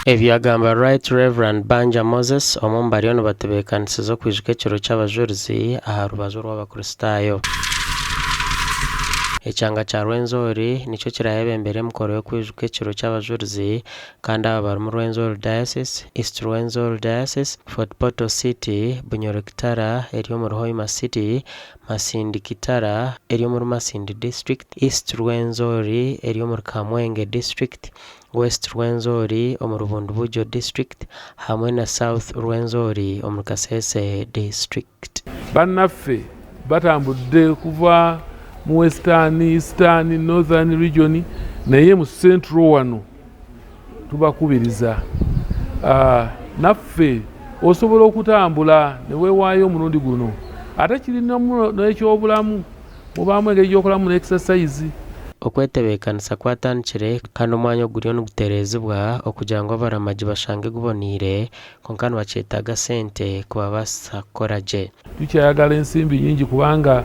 Ebyagamba Right Reverend Banja Moses omumbali ono batebekanisiza okwijuka ekiro ky'abajulizi aha rubaju rw'abakristaayo. Ekyanga kya Rwenzori nicyo kirayebembera emikoro y'okwijuka ekiro ky'abajulizi kandi aba bari mu Rwenzori Diocese, East Rwenzori Diocese, Fort Portal City, Bunyoro Kitara eri omu Hoima City, Masindi Kitara eri omu Masindi District, East Rwenzori eri omu Kamwenge District, West Rwenzori omu Rubundubujo District hamwe na South Rwenzori omu Kasese District. Bannaffe batambudde kuva mu Western, Eastern, Northern region naye mu Central wano tubakubiriza. Naffe osobola okutambula ne weewaayo omulundi guno. Ate kirinamu n'ekyobulamu mubaamu engeri gy'okolamu n'exercise. Okwetebekanisa kwatandikire kandi omwanya oguriyo nigutereezebwa okugira ngu abaramagi bashange guboniire konka nibakyetaaga sente kubabaasa kukora gye. Tukyayagala ensimbi nyingi kubanga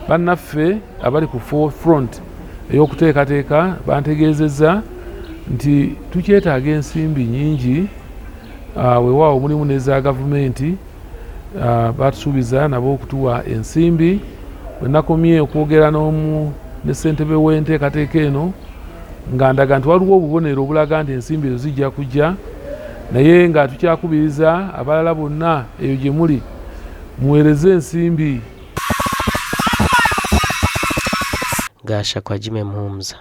bannaffe abali ku forefront ey'okuteekateeka bantegeezezza nti tukyetaaga ensimbi nyingi weewaawo mulimu n'eza gavumenti batusuubiza nabo okutuwa ensimbi. Bwe nakomye okwogera ne ssentebe w'enteekateeka eno nga ndaga nti waliwo obubonero obulaga nti ensimbi ezo zijja kujja naye nga tukyakubiriza abalala bonna eyo gye muli muweereze ensimbi. Gasha kwa Jime Muhumuza.